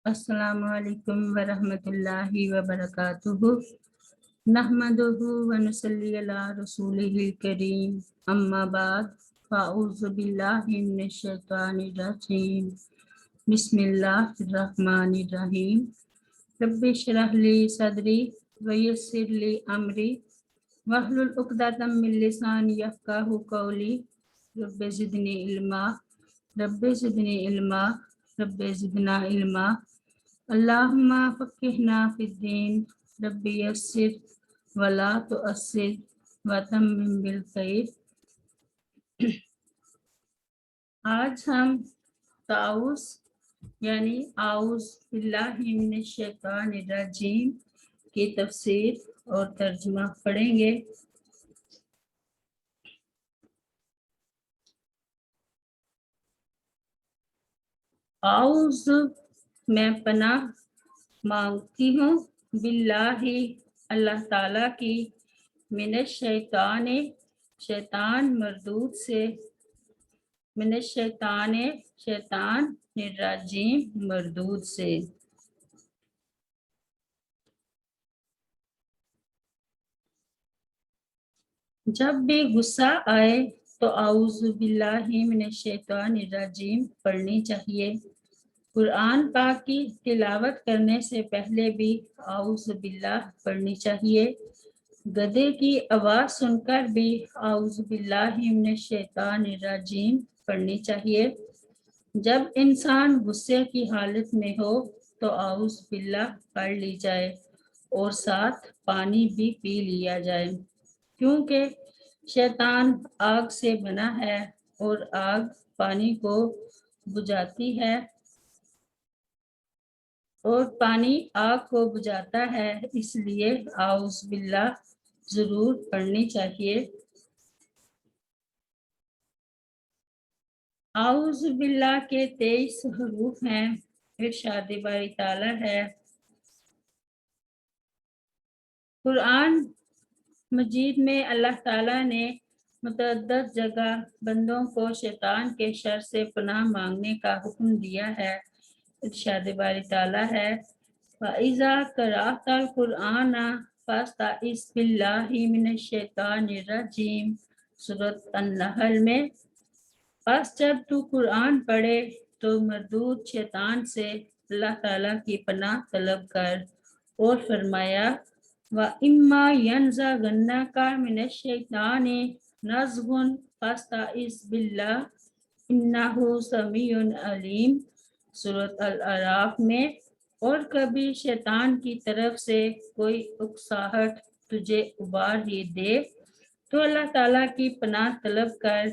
السلام علیکم ورحمۃ اللہ وبرکاتہ نحمدہ ونصلی علی رسولہ الکریم اما بعد فاعوذ باللہ من الشیطان الرجیم بسم اللہ الرحمن الرحیم رب اشرح لی صدری ویسر لی امری واحلل عقدۃ من لسانی یفقہوا قولی رب زدنی علما رب زدنی علما رب زدنا علما اللہم فقہنا فی الدین رب یسر ولا تعسر وتمم بالخیر۔ آج ہم تعوذ یعنی اعوذ باللہ من الشیطان الرجیم کی تفسیر اور ترجمہ پڑھیں گے۔ اعوذ میں پناہ مانگتی ہوں باللہ اللہ تعالیٰ کی من الشیطان شیطان مردود سے من الشیطان شیطان الرجیم مردود سے۔ جب بھی غصہ آئے تو اعوذ باللہ من الشیطان الرجیم پڑھنی چاہیے۔ قرآن پاک کی تلاوت کرنے سے پہلے بھی اعوذ باللہ پڑھنی چاہیے۔ گدھے کی آواز سن کر بھی اعوذ باللہ من الشیطان الرجیم پڑھنی چاہیے۔ جب انسان غصے کی حالت میں ہو تو اعوذ باللہ پڑھ لی جائے اور ساتھ پانی بھی پی لیا جائے، کیونکہ شیطان آگ سے بنا ہے اور آگ پانی کو بجھاتی ہے اور پانی آگ کو بجھاتا ہے، اس لیے اعوذ باللہ ضرور پڑھنی چاہیے۔ اعوذ باللہ کے 23 حروف ہیں۔ ارشاد باری تعالیٰ ہے، قرآن مجید میں اللہ تعالیٰ نے متعدد جگہ بندوں کو شیطان کے شر سے پناہ مانگنے کا حکم دیا ہے۔ ارشاد باری تعالیٰ ہے، وَإِذَا قَرَأْتَ الْقُرْآنَ فَاسْتَعِذْ بِاللَّهِ مِنَ الشَّيْطَانِ الرَّجِيمِ سورۃ النحل میں، پس جب تو قرآن پڑھے تو مردود شیطان سے اللہ تعالیٰ کی پناہ طلب کر، اور فرمایا وَإِمَّا يَنزَغَنَّكَ مِنَ الشَّيْطَانِ نَزْغٌ فَاسْتَعِذْ بِاللَّهِ إِنَّهُ سَمِيعٌ عَلِيمٌ سورۃ الاعراف میں، اور کبھی شیطان کی طرف سے کوئی اکساہٹ تجھے ابار ہی دے تو اللہ تعالیٰ کی پناہ طلب کر،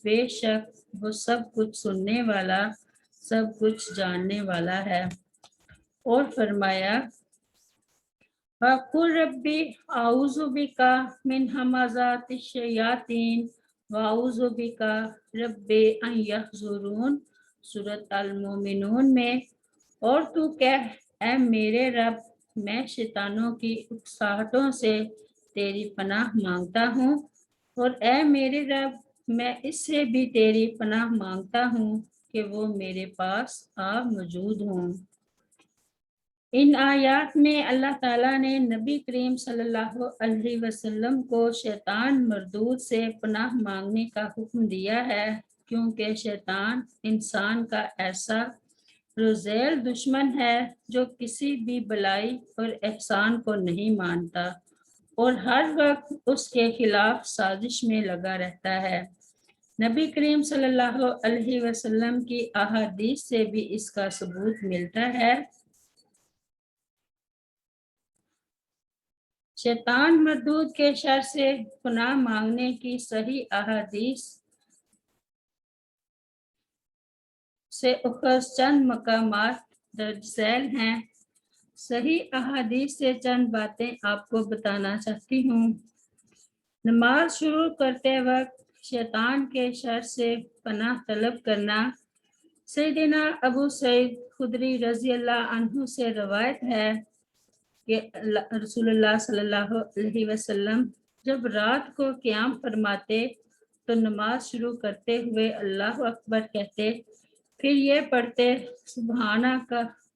بے شک وہ سب کچھ سننے والا سب کچھ جاننے والا ہے۔ اور فرمایا وَقُلْ رَبِّ أَعُوذُ بِكَ مِنْ هَمَزَاتِ الشَّيَاطِينِ وَأَعُوذُ بِكَ رَبِّ أَنْ يَحْضُرُونِ سورۃ المومنون میں، اور تو کہہ اے میرے رب میں شیطانوں کی اکساہٹوں سے تیری پناہ مانگتا ہوں، اور اے میرے رب میں اس سے بھی تیری پناہ مانگتا ہوں کہ وہ میرے پاس آ موجود ہوں۔ ان آیات میں اللہ تعالیٰ نے نبی کریم صلی اللہ علیہ وسلم کو شیطان مردود سے پناہ مانگنے کا حکم دیا ہے، کیونکہ شیطان انسان کا ایسا رذیل دشمن ہے جو کسی بھی بلائی اور احسان کو نہیں مانتا اور ہر وقت اس کے خلاف سازش میں لگا رہتا ہے۔ نبی کریم صلی اللہ علیہ وسلم کی احادیث سے بھی اس کا ثبوت ملتا ہے۔ شیطان مردود کے شر سے پناہ مانگنے کی صحیح احادیث سے اخذ چند مقامات درج ذیل ہیں۔ صحیح احادیث سے چند باتیں آپ کو بتانا چاہتی ہوں۔ نماز شروع کرتے وقت شیطان کے شر سے پناہ طلب کرنا۔ سیدنا ابو سعید خدری رضی اللہ عنہ سے روایت ہے کہ رسول اللہ صلی اللہ علیہ وسلم جب رات کو قیام فرماتے تو نماز شروع کرتے ہوئے اللہ اکبر کہتے، پھر یہ پڑھتے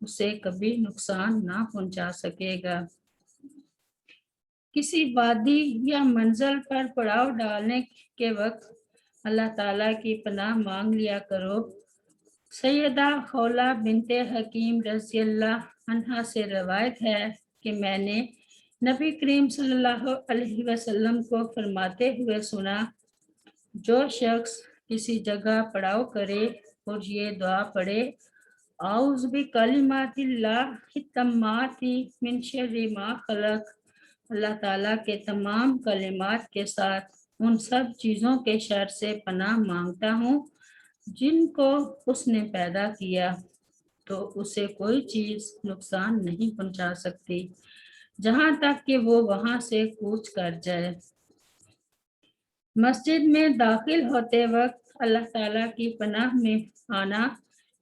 اسے کبھی نقصان نہ پہنچا سکے گا۔ کسی وادی یا منزل پر پڑاؤ ڈالنے کے وقت اللہ تعالیٰ کی پناہ مانگ لیا کرو۔ سیدہ خولہ بنت حکیم رضی اللہ عنہا سے روایت ہے کہ میں نے نبی کریم صلی اللہ علیہ وسلم کو فرماتے ہوئے سنا، جو شخص کسی جگہ پڑاؤ کرے اور یہ دعا پڑھے، اعوذ بکلمات اللہ التامات من شر ما خلق، اللہ تعالیٰ کے تمام کلمات کے ساتھ ان سب چیزوں کے شر سے پناہ مانگتا ہوں جن کو اس نے پیدا کیا، تو اسے کوئی چیز نقصان نہیں پہنچا سکتی جہاں تک کہ وہ وہاں سے کوچ کر جائے۔ مسجد میں داخل ہوتے وقت اللہ تعالیٰ کی پناہ میں آنا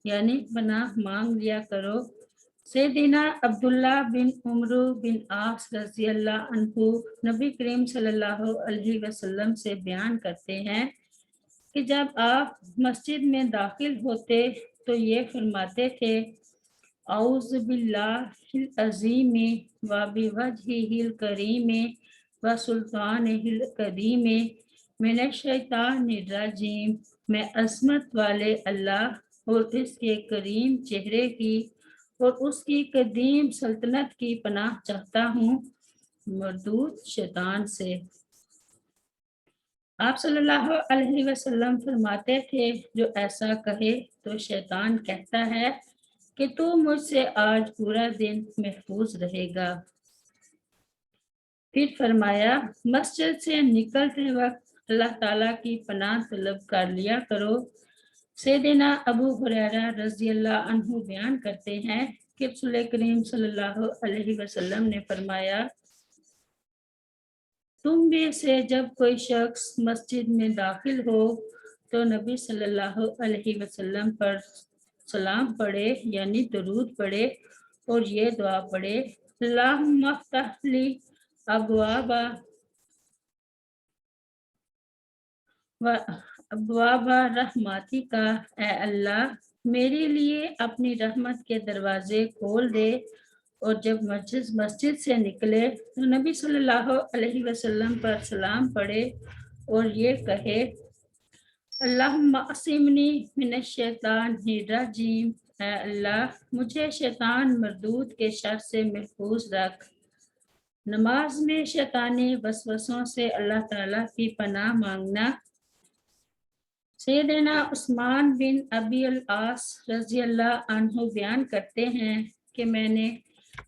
یعنی پناہ مانگ لیا کرو۔ سیدنا عبداللہ بن عمرو بن عاص رضی اللہ عنہ نبی کریم صلی اللہ علیہ وسلم سے بیان کرتے ہیں کہ جب آپ مسجد میں داخل ہوتے تو یہ فرماتے تھے، اعوذ باللہ العظیم و بوجہہ الکریم و سلطانہ القدیم من الشیطان الرجیم، میں عظمت والے اللہ اور اس کے کریم چہرے کی اور اس کی قدیم سلطنت کی پناہ چاہتا ہوں مردود شیطان سے۔ آپ صلی اللہ علیہ وسلم فرماتے تھے، جو ایسا کہے تو شیطان کہتا ہے کہ تو مجھ سے آج پورا دن محفوظ رہے گا۔ پھر فرمایا، مسجد سے نکلتے وقت اللہ تعالیٰ کی پناہ طلب کر لیا کرو۔ سیدنا ابو ہریرہ رضی اللہ عنہ بیان کرتے ہیں کہ رسول کریم صلی اللہ علیہ وسلم نے فرمایا، تم میں سے جب کوئی شخص مسجد میں داخل ہو تو نبی صلی اللہ علیہ وسلم پر سلام پڑھے یعنی درود پڑھے اور یہ دعا پڑھے، اللہم افتح لی ابواب رحمتی کا، اے اللہ میرے لیے اپنی رحمت کے دروازے کھول دے۔ اور جب مسجد سے نکلے تو نبی صلی اللہ علیہ وسلم پر سلام پڑھے اور یہ کہے، اللہم عصمنی من الشیطان الرجیم، اے اللہ مجھے شیطان مردود کے شر سے محفوظ رکھ۔ نماز میں شیطانی وسوسوں سے اللہ تعالیٰ کی پناہ مانگنا۔ سیدنا عثمان بن ابی العاص رضی اللہ عنہ بیان کرتے ہیں کہ میں نے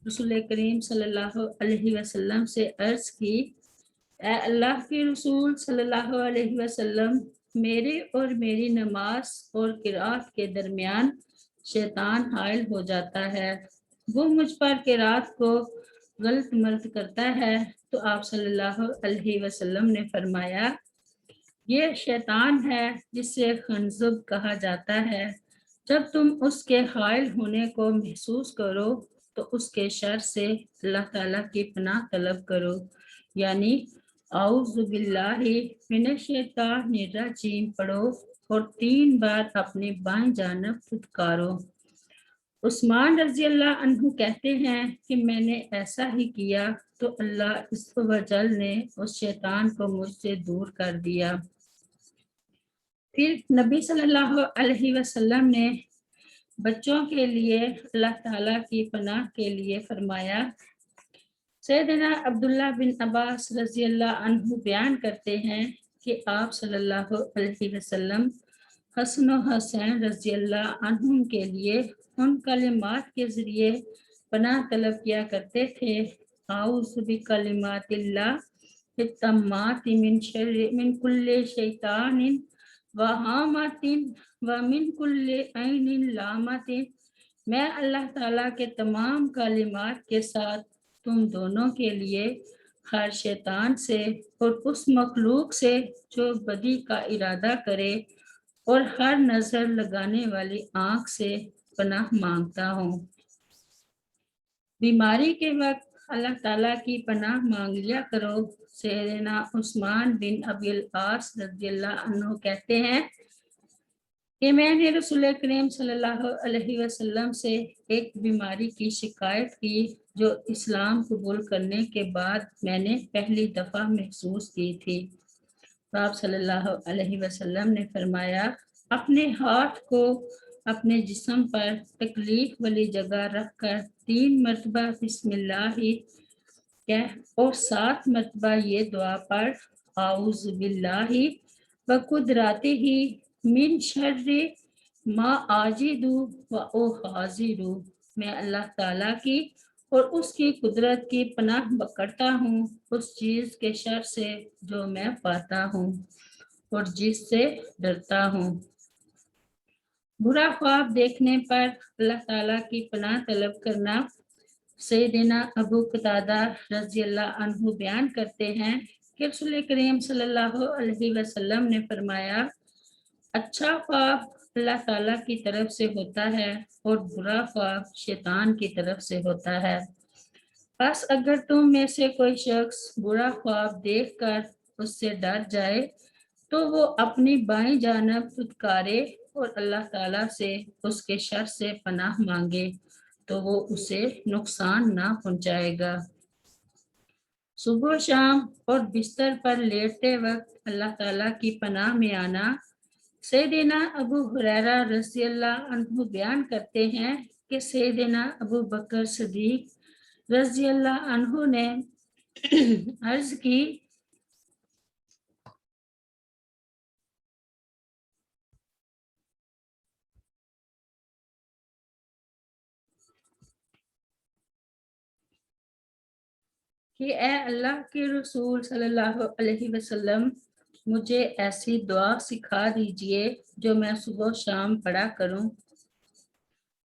رسول کریم صلی اللہ علیہ وسلم سے عرض کی، اے اللہ کے رسول صلی اللہ علیہ وسلم، میرے اور میری نماز اور قرات کے درمیان شیطان حائل ہو جاتا ہے، وہ مجھ پر قرات کو غلط ملت کرتا ہے۔ تو آپ صلی اللہ علیہ وسلم نے فرمایا، یہ شیطان ہے جسے خنزب کہا جاتا ہے، جب تم اس کے حائل ہونے کو محسوس کرو تو اس کے شر سے اللہ تعالیٰ کی پناہ طلب کرو، یعنی اعوذ باللہ من الشیطان الرجیم پڑھو اور 3 بار اپنی بائیں جانب پھٹکارو۔ عثمان رضی اللہ عنہ کہتے ہیں کہ میں نے ایسا ہی کیا تو اللہ عز و جل نے اس شیطان کو مجھ سے دور کر دیا۔ پھر نبی صلی اللہ علیہ وسلم نے بچوں کے لیے اللہ تعالیٰ کی پناہ کے لیے فرمایا۔ سیدنا عبداللہ بن عباس رضی اللہ عنہ بیان کرتے ہیں کہ آپ صلی اللہ علیہ وسلم حسن و حسین رضی اللہ عنہم کے لیے ان کلمات کے ذریعے پناہ طلب کیا کرتے تھے، اعوذ بکلمات اللہ التامات من کل شیطان وہامۃ ومن کل عین لامۃ، میں اللہ تعالیٰ کے تمام کلمات کے ساتھ تم دونوں کے لیے ہر شیطان سے اور اس مخلوق سے جو بدی کا ارادہ کرے اور ہر نظر لگانے والی آنکھ سے پناہ مانگتا ہوں۔ بیماری کے وقت اللہ تعالیٰ کی پناہ مانگ لیا کرو۔ سیدنا عثمان بن ابی العاص رضی اللہ عنہ کہتے ہیں کہ میں نے رسول کریم صلی اللہ علیہ وسلم سے ایک بیماری کی شکایت کی جو اسلام قبول کرنے کے بعد میں نے پہلی دفعہ محسوس کی تھی۔ آپ صلی اللہ علیہ وسلم نے فرمایا، اپنے ہاتھ کو اپنے جسم پر تکلیف والی جگہ رکھ کر 3 مرتبہ بسم اللہ کہہ اور 7 مرتبہ یہ دعا پڑھ، اعوذ باللہ وقدرتہ من شر ما آجد و احاذر، میں اللہ تعالیٰ کی اور اس کی قدرت کی پناہ پکڑتا ہوں اس چیز کے شر سے جو میں پاتا ہوں اور جس سے ڈرتا ہوں۔ برا خواب دیکھنے پر اللہ تعالیٰ کی پناہ طلب کرنا۔ سیدنا ابو قتادہ رضی اللہ عنہ بیان کرتے ہیں کہ رسول کریم صلی اللہ علیہ وسلم نے فرمایا، اچھا خواب اللہ تعالیٰ کی طرف سے ہوتا ہے اور برا خواب شیطان کی طرف سے ہوتا ہے۔ بس اگر تم میں سے کوئی شخص برا خواب دیکھ کر اس سے ڈر جائے تو وہ اپنی بائیں جانب پھٹکارے اور اللہ تعالیٰ سے اس کے شر سے پناہ مانگے تو وہ اسے نقصان نہ پہنچائے گا۔ صبح شام اور بستر پر لیٹتے وقت اللہ تعالیٰ کی پناہ میں آنا۔ سیدنا ابو ہریرہ رضی اللہ عنہ بیان کرتے ہیں کہ سیدنا ابو بکر صدیق رضی اللہ عنہ نے عرض کی کہ اے اللہ کے رسول صلی اللہ علیہ وسلم، مجھے ایسی دعا سکھا دیجئے جو میں صبح و شام پڑھا کروں۔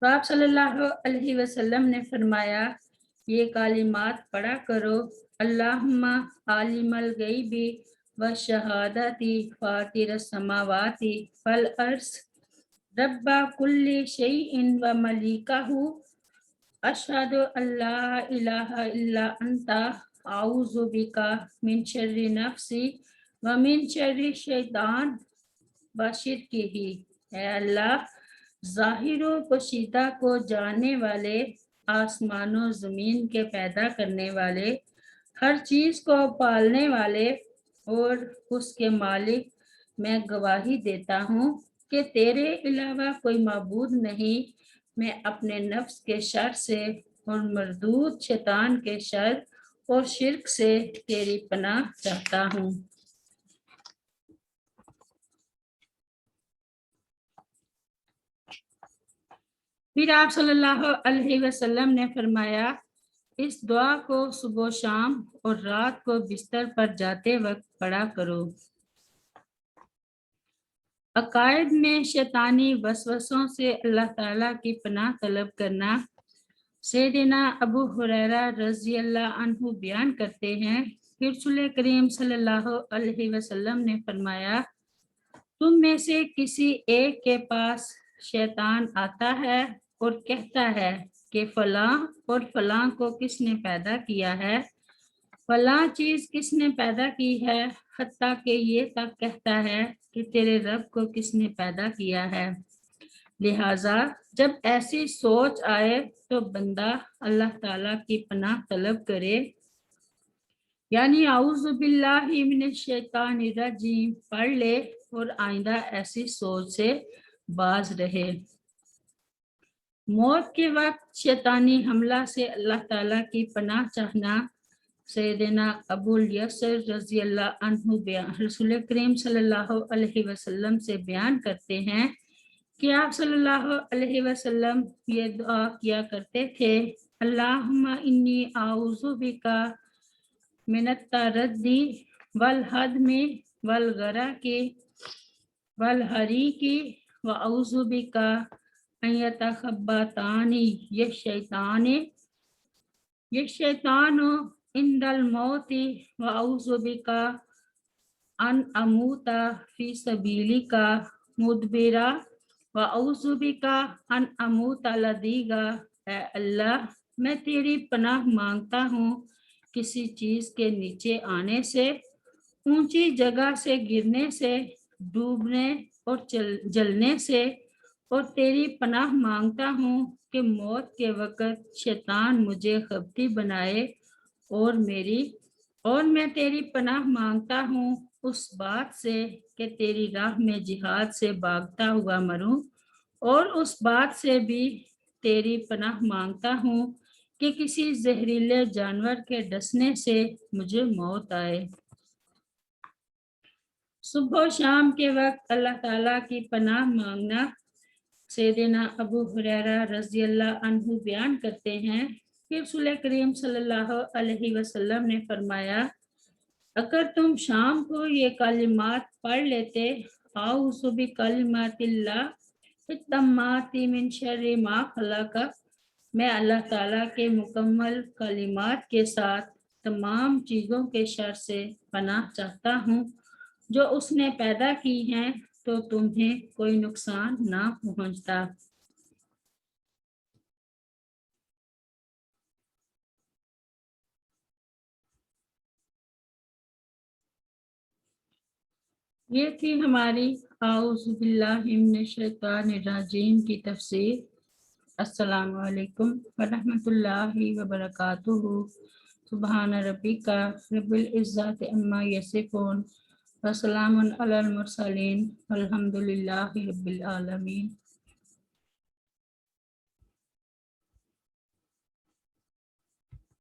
تو آپ صلی اللہ علیہ وسلم نے فرمایا، یہ کلمات پڑھا کرو، اللہم عالم الغیب والشہادۃ فاطر السماوات والارض رب کل شیء وملیکہ اشہد ان لا الہ الا انت اعوذ بک من شر نفسی ومن شر الشیطان وشرکہ۔ اے اللہ، ظاہر و پوشیدہ کو جاننے والے، آسمان و زمین کے پیدا کرنے والے، ہر چیز کو پالنے والے اور اس کے مالک، میں گواہی دیتا ہوں کہ تیرے علاوہ کوئی معبود نہیں۔ میں اپنے نفس کے شر سے اور مردود شیطان کے شر اور شرک سے تیری پناہ چاہتا ہوں۔ پھر آپ صلی اللہ علیہ وسلم نے فرمایا، اس دعا کو صبح و شام اور رات کو بستر پر جاتے وقت پڑھا کرو۔ عقائد میں شیطانی وسوسوں سے اللہ تعالیٰ کی پناہ طلب کرنا۔ سیدنا ابو ہریرہ رضی اللہ عنہ بیان کرتے ہیں کہ رسول کریم صلی اللہ علیہ وسلم نے فرمایا، تم میں سے کسی ایک کے پاس شیطان آتا ہے اور کہتا ہے کہ فلاں اور فلاں کو کس نے پیدا کیا ہے، فلاں چیز کس نے پیدا کی ہے، حتیٰ کہ یہ تک کہتا ہے کہ تیرے رب کو کس نے پیدا کیا ہے۔ لہٰذا جب ایسی سوچ آئے تو بندہ اللہ تعالیٰ کی پناہ طلب کرے، یعنی اعوذ باللہ من الشیطان الرجیم پڑھ لے اور آئندہ ایسی سوچ سے باز رہے۔ موت کے وقت شیطانی حملہ سے اللہ تعالیٰ کی پناہ چاہنا۔ سیدنا ابو الیسر رضی اللہ عنہ رسول کریم صلی اللہ علیہ وسلم سے بیان کرتے ہیں کہ آپ صلی اللہ علیہ وسلم یہ دعا کیا کرتے تھے، اللہم انی اعوذ بک من التردی والہدم والغرق والحریق واعوذ بک ان یتخبطانی الشیطان عند الموت واعوذ بک ان اموت فی سبیلک مدبرا واعوذ بک ان اموت لدیغا۔ اے اللہ، میں تیری پناہ مانگتا ہوں کسی چیز کے نیچے آنے سے، اونچی جگہ سے گرنے سے، ڈوبنے اور جلنے سے، اور تیری پناہ مانگتا ہوں کہ موت کے وقت شیطان مجھے غبطی بنائے، اور میں تیری پناہ مانگتا ہوں اس بات سے کہ تیری راہ میں جہاد سے بھاگتا ہوا مروں، اور اس بات سے بھی تیری پناہ مانگتا ہوں کہ کسی زہریلے جانور کے ڈسنے سے مجھے موت آئے۔ صبح و شام کے وقت اللہ تعالیٰ کی پناہ مانگنا۔ سیدنا ابو ہریرہ رضی اللہ عنہ بیان کرتے ہیں کہ رسول کریم صلی اللہ علیہ وسلم نے فرمایا، اگر تم شام کو یہ کلمات پڑھ لیتے، اعوذ بکلمات اللہ التامات من شر ما خلق، میں اللہ تعالیٰ کے مکمل کلمات کے ساتھ تمام چیزوں کے شر سے پناہ چاہتا ہوں جو اس نے پیدا کی ہیں، تو تمہیں کوئی نقصان نہ پہنچتا۔ یہ تھی ہماری اعوذ باللہ من الشیطان الرجیم کی تفسیر۔ السلام علیکم ورحمۃ اللہ وبرکاتہ۔ سبحان ربک رب العزت عما یصفون وسلام علی المرسلین والحمد للہ رب العالمین۔